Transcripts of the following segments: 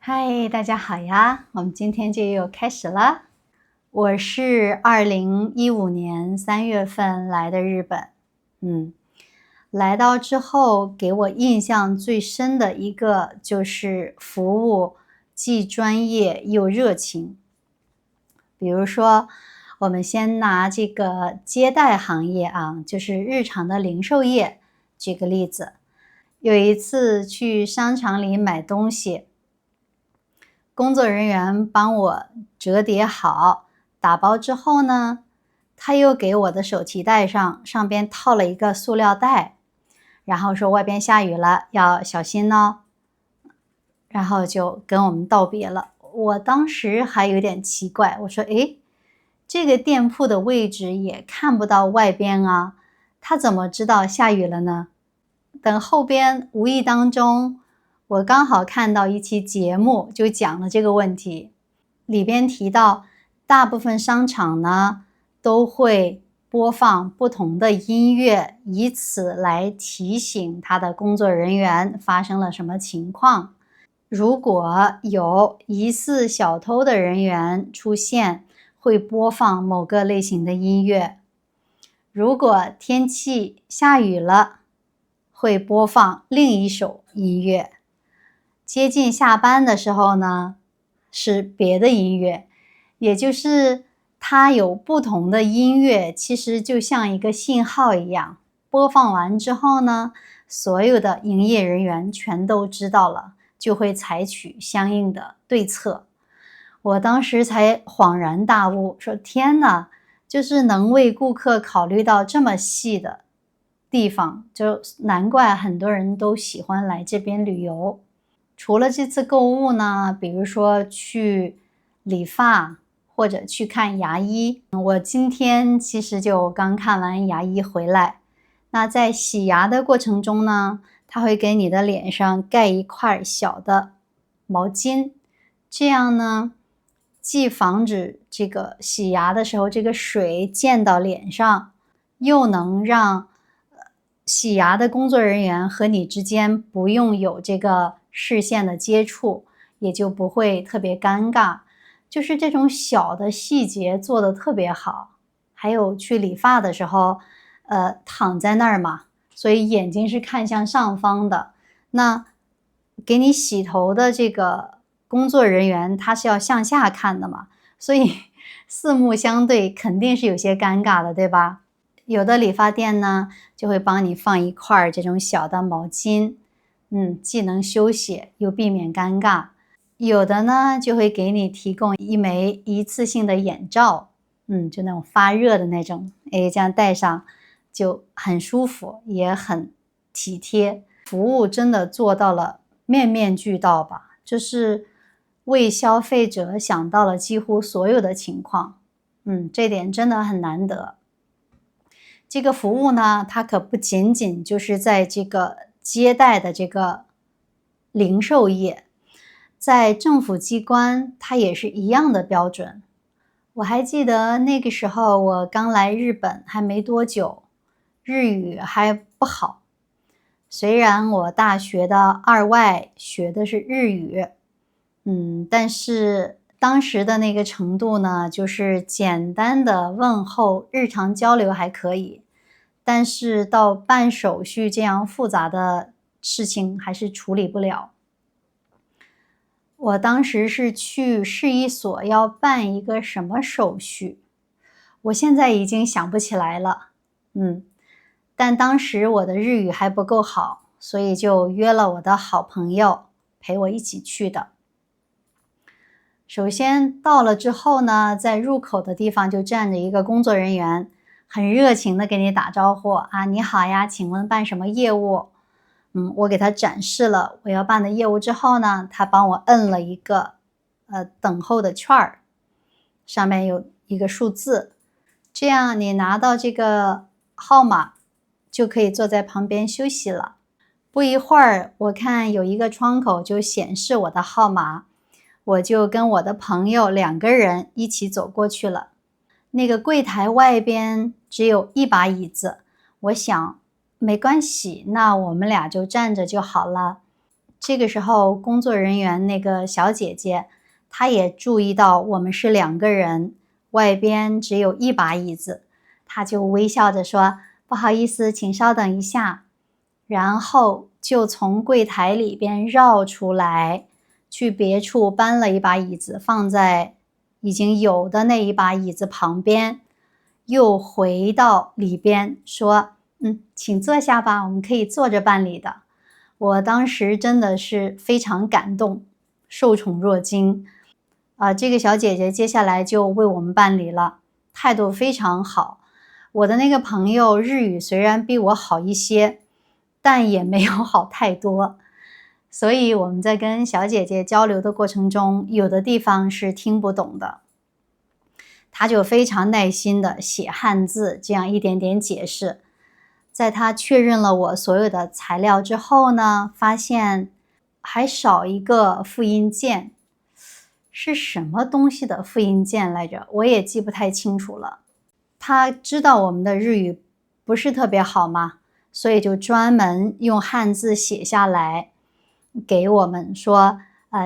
嗨，大家好呀！我们今天就又开始了。我是2015年3月份来的日本，来到之后给我印象最深的一个就是服务既专业又热情。比如说，我们先拿这个接待行业啊，就是日常的零售业，举个例子。有一次去商场里买东西，工作人员帮我折叠好，打包之后呢，他又给我的手提袋上边套了一个塑料袋，然后说外边下雨了，要小心哦。然后就跟我们道别了。我当时还有点奇怪，我说：“诶，这个店铺的位置也看不到外边啊，他怎么知道下雨了呢？”等后边无意当中，我刚好看到一期节目，就讲了这个问题。里边提到，大部分商场呢都会播放不同的音乐，以此来提醒他的工作人员发生了什么情况。如果有疑似小偷的人员出现，会播放某个类型的音乐。如果天气下雨了，会播放另一首音乐。接近下班的时候呢，是别的音乐。也就是它有不同的音乐，其实就像一个信号一样，播放完之后呢，所有的营业人员全都知道了，就会采取相应的对策。我当时才恍然大悟，说天哪，就是能为顾客考虑到这么细的地方，就难怪很多人都喜欢来这边旅游。除了这次购物呢，比如说去理发或者去看牙医，我今天其实就刚看完牙医回来。那在洗牙的过程中呢，他会给你的脸上盖一块小的毛巾，这样呢，既防止这个洗牙的时候这个水溅到脸上，又能让洗牙的工作人员和你之间不用有这个视线的接触，也就不会特别尴尬。就是这种小的细节做得特别好。还有去理发的时候，躺在那儿嘛，所以眼睛是看向上方的。那给你洗头的这个工作人员，他是要向下看的嘛，所以四目相对肯定是有些尴尬的，对吧？有的理发店呢，就会帮你放一块这种小的毛巾，既能休息又避免尴尬。有的呢，就会给你提供一枚一次性的眼罩，就那种发热的那种，这样戴上就很舒服，也很体贴。服务真的做到了面面俱到吧，就是为消费者想到了几乎所有的情况，这点真的很难得。这个服务呢，它可不仅仅就是在这个接待的这个零售业，在政府机关它也是一样的标准。我还记得那个时候我刚来日本还没多久，日语还不好。虽然我大学的二外学的是日语，但是当时的那个程度呢，就是简单的问候、日常交流还可以，但是到办手续这样复杂的事情还是处理不了。我当时是去市役所要办一个什么手续，我现在已经想不起来了，但当时我的日语还不够好，所以就约了我的好朋友陪我一起去的。首先到了之后呢，在入口的地方就站着一个工作人员，很热情的给你打招呼啊，你好呀，请问办什么业务？我给他展示了我要办的业务之后呢，他帮我摁了一个等候的券儿，上面有一个数字，这样你拿到这个号码就可以坐在旁边休息了。不一会儿，我看有一个窗口就显示我的号码，我就跟我的朋友2个人一起走过去了。那个柜台外边只有一把椅子，我想没关系，那我们俩就站着就好了。这个时候工作人员那个小姐姐，她也注意到我们是2个人，外边只有1把椅子，她就微笑着说：不好意思，请稍等一下。然后就从柜台里边绕出来，去别处搬了1把椅子，放在已经有的那1把椅子旁边，又回到里边说：请坐下吧，我们可以坐着办理的。我当时真的是非常感动，受宠若惊。这个小姐姐接下来就为我们办理了，态度非常好。我的那个朋友日语虽然比我好一些，但也没有好太多，所以我们在跟小姐姐交流的过程中，有的地方是听不懂的。她就非常耐心的写汉字，这样一点点解释。在她确认了我所有的材料之后呢，发现还少一个复印件，是什么东西的复印件来着？我也记不太清楚了。她知道我们的日语不是特别好嘛，所以就专门用汉字写下来给我们说，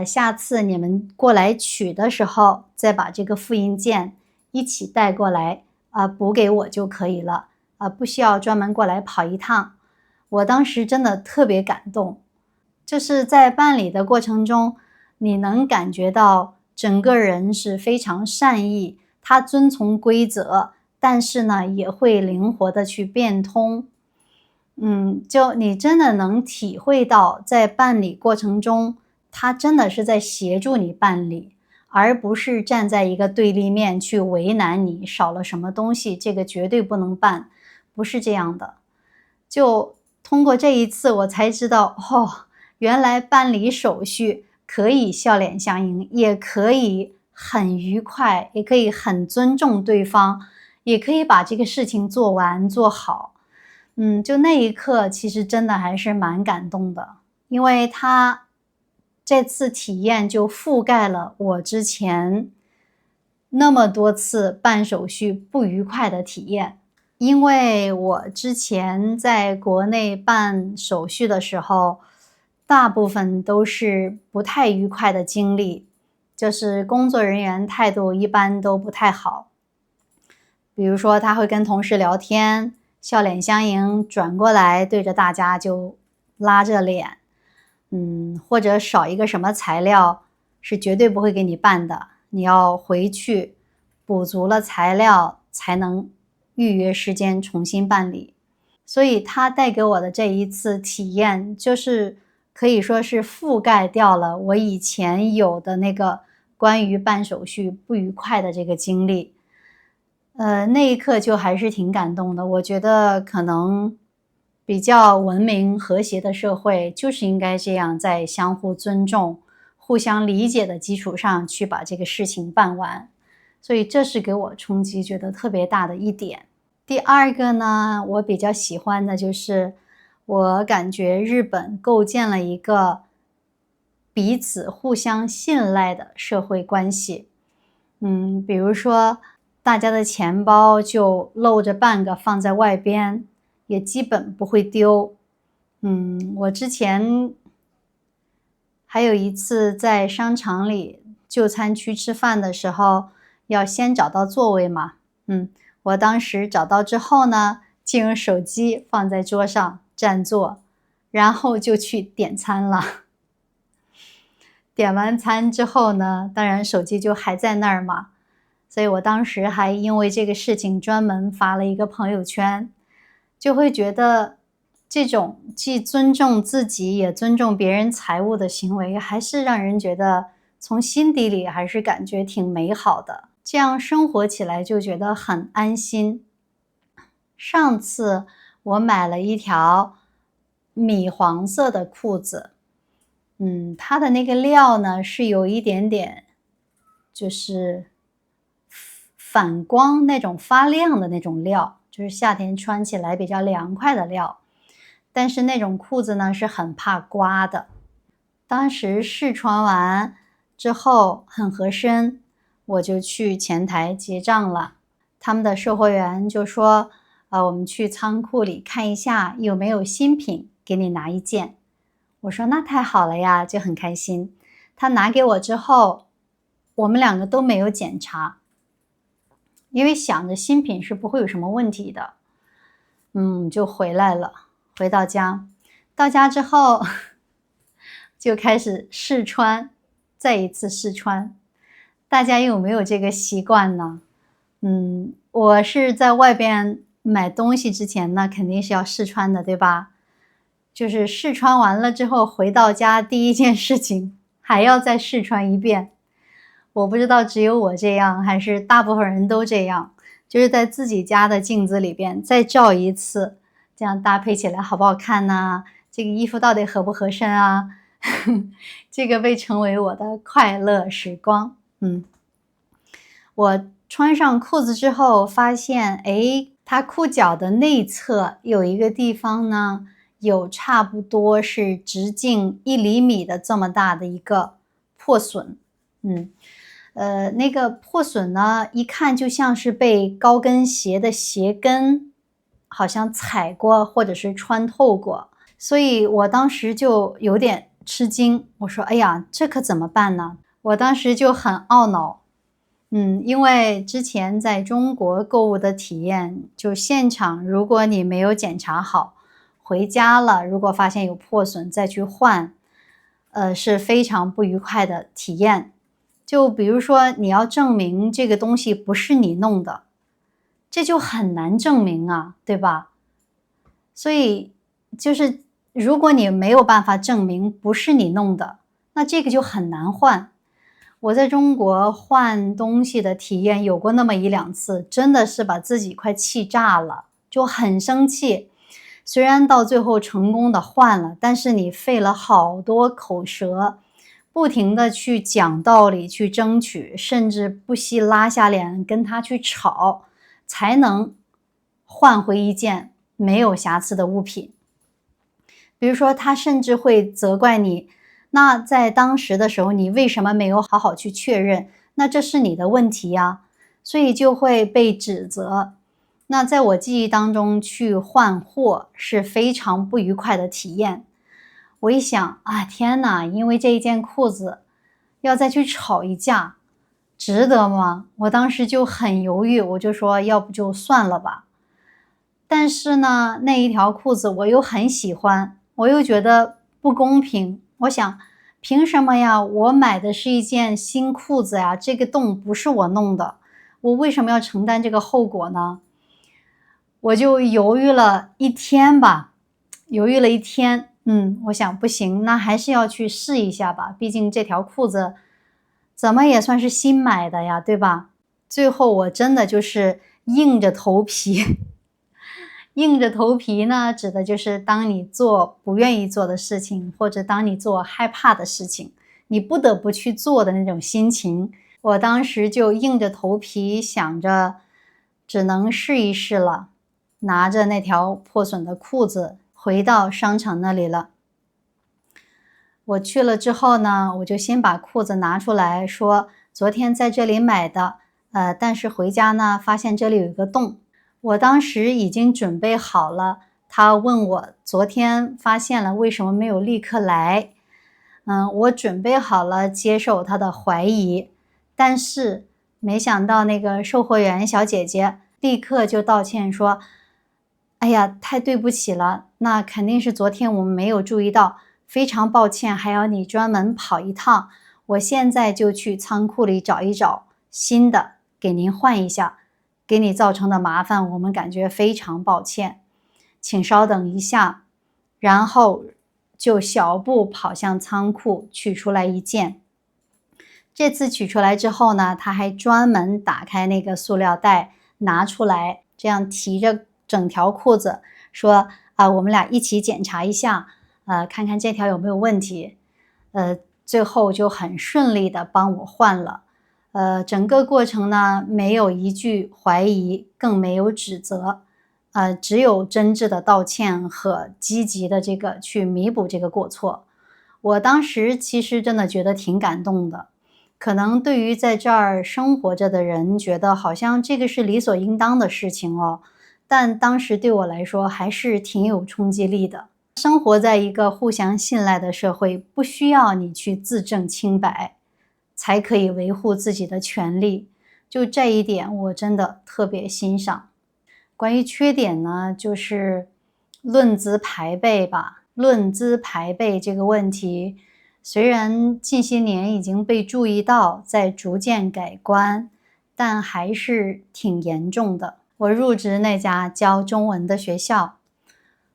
下次你们过来取的时候，再把这个复印件一起带过来，补给我就可以了，不需要专门过来跑一趟。我当时真的特别感动，就是在办理的过程中，你能感觉到整个人是非常善意，他遵从规则，但是呢，也会灵活的去变通。就你真的能体会到在办理过程中，他真的是在协助你办理，而不是站在一个对立面去为难你，少了什么东西，这个绝对不能办，不是这样的。就通过这一次我才知道，原来办理手续可以笑脸相迎，也可以很愉快，也可以很尊重对方，也可以把这个事情做完做好。就那一刻其实真的还是蛮感动的，因为他这次体验就覆盖了我之前那么多次办手续不愉快的体验。因为我之前在国内办手续的时候，大部分都是不太愉快的经历，就是工作人员态度一般都不太好。比如说他会跟同事聊天，笑脸相迎，转过来对着大家就拉着脸，或者少一个什么材料是绝对不会给你办的，你要回去补足了材料才能预约时间重新办理。所以他带给我的这一次体验，就是可以说是覆盖掉了我以前有的那个关于办手续不愉快的这个经历。那一刻就还是挺感动的。我觉得可能比较文明和谐的社会就是应该这样，在相互尊重、互相理解的基础上去把这个事情办完。所以这是给我冲击觉得特别大的一点。第二个呢，我比较喜欢的就是我感觉日本构建了一个彼此互相信赖的社会关系。比如说大家的钱包就露着半个放在外边，也基本不会丢。我之前还有一次在商场里就餐区吃饭的时候，要先找到座位嘛。我当时找到之后呢，就用手机放在桌上占座，然后就去点餐了。点完餐之后呢，当然手机就还在那儿嘛，所以我当时还因为这个事情专门发了一个朋友圈，就会觉得这种既尊重自己也尊重别人财物的行为，还是让人觉得从心底里还是感觉挺美好的，这样生活起来就觉得很安心。上次我买了一条米黄色的裤子，它的那个料呢是有一点点就是反光那种发亮的那种料，就是夏天穿起来比较凉快的料。但是那种裤子呢是很怕刮的。当时试穿完之后很合身，我就去前台结账了。他们的售货员就说，我们去仓库里看一下有没有新品，给你拿一件。我说那太好了呀，就很开心。他拿给我之后，我们两个都没有检查，因为想着新品是不会有什么问题的。就回来了，回到家，到家之后就开始试穿，再一次试穿。大家有没有这个习惯呢？我是在外边买东西之前呢，肯定是要试穿的，对吧？就是试穿完了之后，回到家第一件事情还要再试穿一遍。我不知道只有我这样，还是大部分人都这样，就是在自己家的镜子里边再照一次，这样搭配起来好不好看呢？这个衣服到底合不合身啊？这个被称为我的快乐时光。我穿上裤子之后发现，它裤脚的内侧有一个地方呢，有差不多是直径1厘米的这么大的一个破损。那个破损呢，一看就像是被高跟鞋的鞋跟好像踩过或者是穿透过，所以我当时就有点吃惊。我说：“哎呀，这可怎么办呢？”我当时就很懊恼。因为之前在中国购物的体验，就现场如果你没有检查好，回家了如果发现有破损再去换，是非常不愉快的体验。就比如说你要证明这个东西不是你弄的，这就很难证明啊，对吧？所以就是如果你没有办法证明不是你弄的，那这个就很难换。我在中国换东西的体验有过那么1-2次，真的是把自己快气炸了，就很生气。虽然到最后成功的换了，但是你费了好多口舌，不停的去讲道理，去争取，甚至不惜拉下脸跟他去吵，才能换回一件没有瑕疵的物品。比如说他甚至会责怪你，那在当时的时候你为什么没有好好去确认，那这是你的问题呀，所以就会被指责。那在我记忆当中，去换货是非常不愉快的体验。我一想啊，天哪，因为这一件裤子要再去吵一架，值得吗？我当时就很犹豫，我就说要不就算了吧。但是呢，那一条裤子我又很喜欢，我又觉得不公平。我想，凭什么呀？我买的是一件新裤子呀，这个洞不是我弄的，我为什么要承担这个后果呢？我就犹豫了一天吧，犹豫了一天。我想不行，那还是要去试一下吧，毕竟这条裤子怎么也算是新买的呀，对吧？最后我真的就是硬着头皮硬着头皮呢，指的就是当你做不愿意做的事情，或者当你做害怕的事情，你不得不去做的那种心情。我当时就硬着头皮想着只能试一试了，拿着那条破损的裤子回到商场那里了。我去了之后呢，我就先把裤子拿出来说，昨天在这里买的，但是回家呢，发现这里有一个洞。我当时已经准备好了，他问我昨天发现了，为什么没有立刻来？我准备好了接受他的怀疑，但是没想到那个售货员小姐姐立刻就道歉说，哎呀，太对不起了，那肯定是昨天我们没有注意到，非常抱歉，还要你专门跑一趟，我现在就去仓库里找一找新的，给您换一下，给你造成的麻烦，我们感觉非常抱歉，请稍等一下。然后就小步跑向仓库，取出来一件。这次取出来之后呢，他还专门打开那个塑料袋，拿出来，这样提着整条裤子，说我们俩一起检查一下，看看这条有没有问题。最后就很顺利的帮我换了。整个过程呢，没有一句怀疑，更没有指责，只有真挚的道歉和积极的这个去弥补这个过错。我当时其实真的觉得挺感动的，可能对于在这儿生活着的人，觉得好像这个是理所应当的事情哦，但当时对我来说还是挺有冲击力的。生活在一个互相信赖的社会，不需要你去自证清白，才可以维护自己的权利。就这一点，我真的特别欣赏。关于缺点呢，就是论资排辈吧。论资排辈这个问题，虽然近些年已经被注意到，在逐渐改观，但还是挺严重的。我入职那家教中文的学校，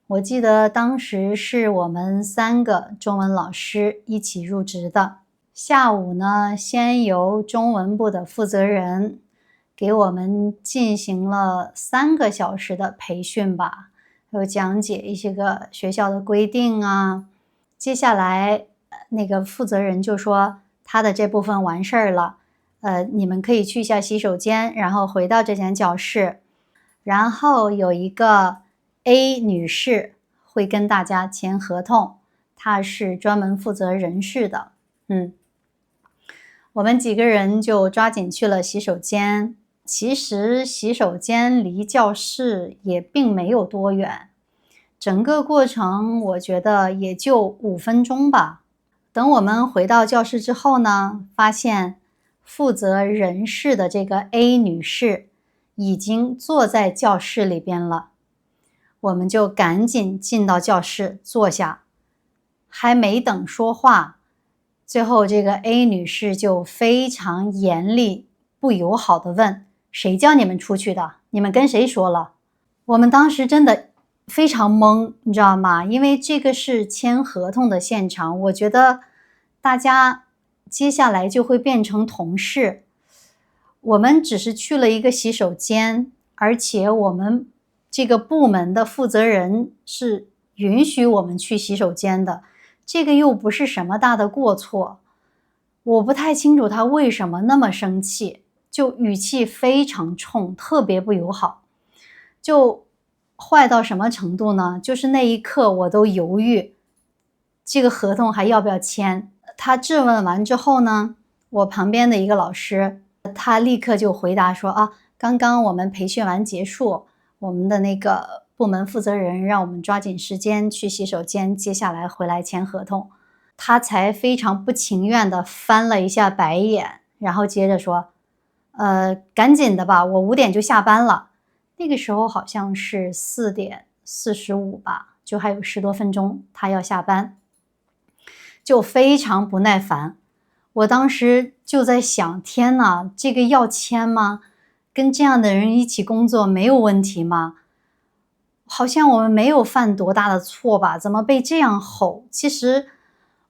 我记得当时是我们3个中文老师一起入职的。下午呢，先由中文部的负责人给我们进行了3个小时的培训吧，有讲解一些个学校的规定啊。接下来那个负责人就说他的这部分完事儿了，你们可以去一下洗手间，然后回到这间教室。然后有一个 A 女士会跟大家签合同，她是专门负责人事的。我们几个人就抓紧去了洗手间。其实洗手间离教室也并没有多远，整个过程我觉得也就5分钟吧。等我们回到教室之后呢，发现负责人事的这个 A 女士已经坐在教室里边了。我们就赶紧进到教室坐下，还没等说话，最后这个 A 女士就非常严厉不友好地问，谁叫你们出去的？你们跟谁说了？我们当时真的非常懵，你知道吗？因为这个是签合同的现场，我觉得大家接下来就会变成同事。我们只是去了一个洗手间，而且我们这个部门的负责人是允许我们去洗手间的，这个又不是什么大的过错。我不太清楚他为什么那么生气，就语气非常冲，特别不友好。就坏到什么程度呢？就是那一刻我都犹豫，这个合同还要不要签。他质问完之后呢，我旁边的一个老师，他立刻就回答说，刚刚我们培训完结束，我们的那个部门负责人让我们抓紧时间去洗手间，接下来回来签合同。他才非常不情愿地翻了一下白眼，然后接着说，赶紧的吧，我5点就下班了。那个时候好像是4点45吧，就还有10多分钟他要下班，就非常不耐烦。我当时就在想，天哪，这个要签吗？跟这样的人一起工作没有问题吗？好像我们没有犯多大的错吧，怎么被这样吼？其实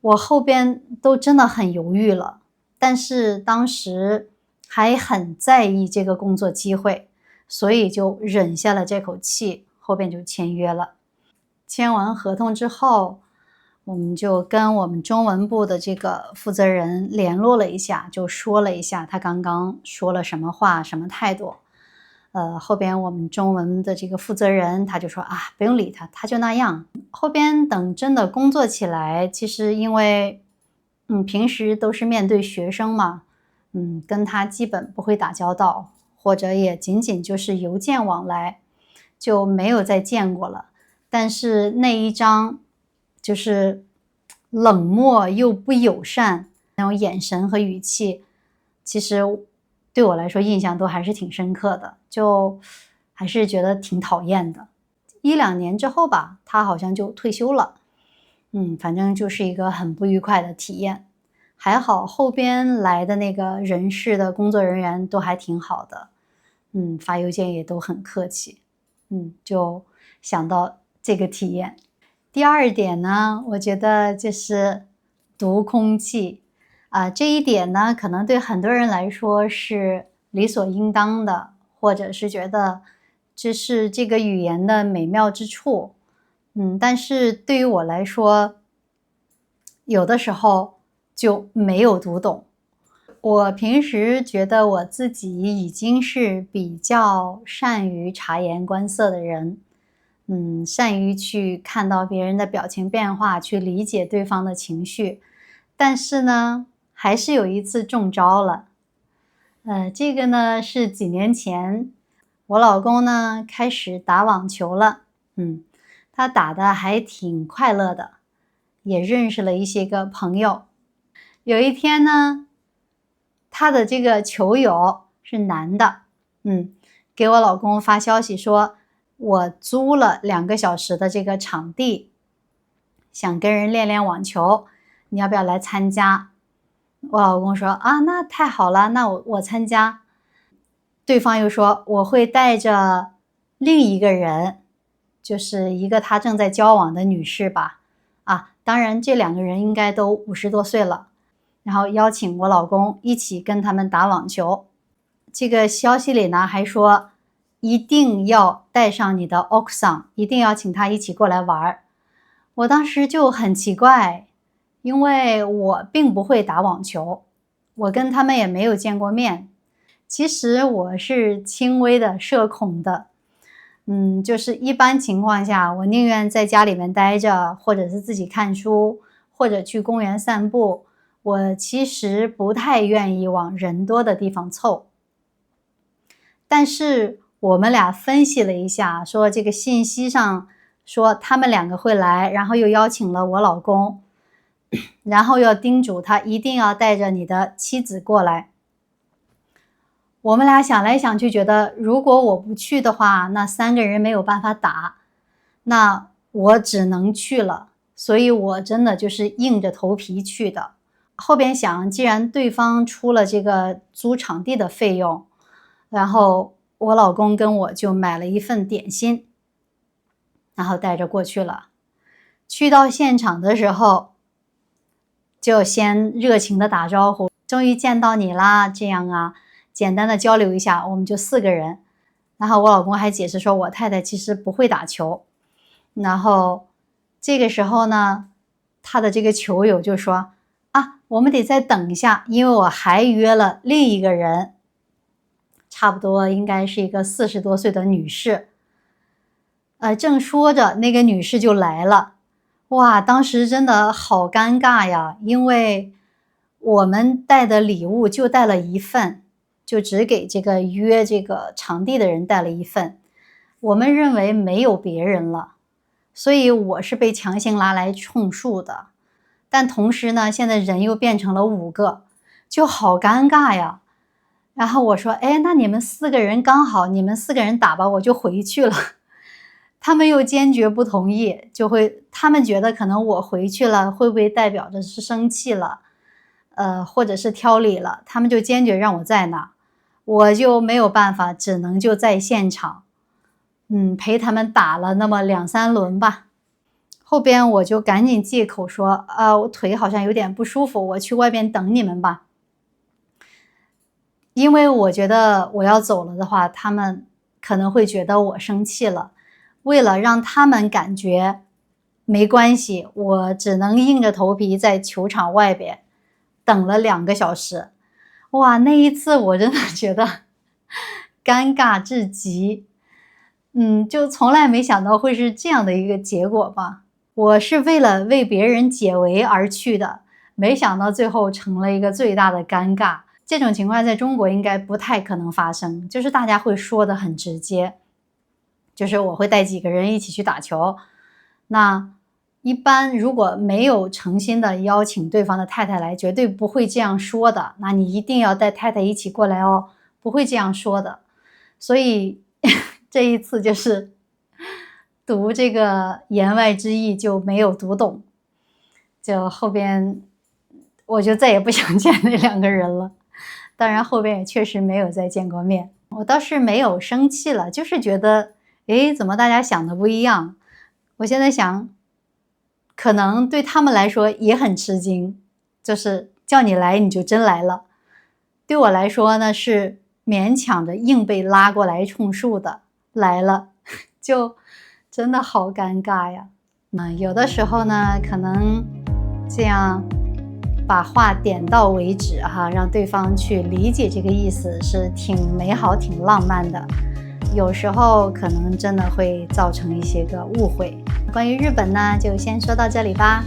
我后边都真的很犹豫了，但是当时还很在意这个工作机会，所以就忍下了这口气，后边就签约了。签完合同之后，我们就跟我们中文部的这个负责人联络了一下，就说了一下他刚刚说了什么话，什么态度。后边我们中文的这个负责人他就说，不用理他，他就那样。后边等真的工作起来，其实因为平时都是面对学生嘛，跟他基本不会打交道，或者也仅仅就是邮件往来，就没有再见过了。但是那一张就是冷漠又不友善那种眼神和语气，其实对我来说印象都还是挺深刻的，就还是觉得挺讨厌的。1、2年之后吧，他好像就退休了。反正就是一个很不愉快的体验。还好后边来的那个人事的工作人员都还挺好的，发邮件也都很客气。就想到这个体验。第2点呢，我觉得就是读空气。这一点呢，可能对很多人来说是理所应当的，或者是觉得这是这个语言的美妙之处。但是对于我来说，有的时候就没有读懂。我平时觉得我自己已经是比较善于察言观色的人，善于去看到别人的表情变化，去理解对方的情绪。但是呢，还是有一次中招了。这个呢是几年前，我老公呢开始打网球了。他打的还挺快乐的，也认识了一些个朋友。有一天呢，他的这个球友是男的，给我老公发消息说，我租了2个小时的这个场地，想跟人练练网球，你要不要来参加？我老公说啊，那太好了，那我参加。对方又说我会带着另一个人，就是一个他正在交往的女士吧。当然这2个人应该都50多岁了，然后邀请我老公一起跟他们打网球。这个消息里呢还说一定要带上你的奥桑，一定要请他一起过来玩。我当时就很奇怪，因为我并不会打网球，我跟他们也没有见过面。其实我是轻微的社恐的，就是一般情况下我宁愿在家里面待着，或者是自己看书，或者去公园散步，我其实不太愿意往人多的地方凑。但是我们俩分析了一下，说这个信息上说他们2个会来，然后又邀请了我老公，然后要叮嘱他一定要带着你的妻子过来。我们俩想来想去，觉得如果我不去的话，那3个人没有办法打，那我只能去了，所以我真的就是硬着头皮去的。后边想，既然对方出了这个租场地的费用，然后我老公跟我就买了一份点心，然后带着过去了。去到现场的时候，就先热情的打招呼，终于见到你啦，这样啊，简单的交流一下，我们就4个人。然后我老公还解释说，我太太其实不会打球。然后这个时候呢，他的这个球友就说我们得再等一下，因为我还约了另一个人，差不多应该是一个40多岁的女士。正说着，那个女士就来了。哇，当时真的好尴尬呀，因为我们带的礼物就带了1份，就只给这个约这个场地的人带了1份，我们认为没有别人了，所以我是被强行拉来充数的。但同时呢，现在人又变成了5个，就好尴尬呀。然后我说，那你们4个人刚好，你们4个人打吧，我就回去了。他们又坚决不同意，他们觉得可能我回去了会不会代表着是生气了，或者是挑理了，他们就坚决让我在那，我就没有办法，只能就在现场，陪他们打了那么2、3轮吧。后边我就赶紧借口说，我腿好像有点不舒服，我去外边等你们吧。因为我觉得我要走了的话，他们可能会觉得我生气了。为了让他们感觉没关系，我只能硬着头皮在球场外边等了2个小时。哇，那一次我真的觉得尴尬至极。就从来没想到会是这样的一个结果吧。我是为了为别人解围而去的，没想到最后成了一个最大的尴尬。这种情况在中国应该不太可能发生，就是大家会说得很直接，就是我会带几个人一起去打球。那一般如果没有诚心的邀请对方的太太来，绝对不会这样说的，那你一定要带太太一起过来哦，不会这样说的。所以这一次就是读这个言外之意就没有读懂，就后边我就再也不想见那2个人了。当然后边也确实没有再见过面。我倒是没有生气了，就是觉得怎么大家想的不一样。我现在想可能对他们来说也很吃惊，就是叫你来你就真来了。对我来说呢，是勉强着硬被拉过来充数的来了，就真的好尴尬呀。有的时候呢，可能这样把话点到为止让对方去理解这个意思，是挺美好挺浪漫的。有时候可能真的会造成一些个误会。关于日本呢，就先说到这里吧。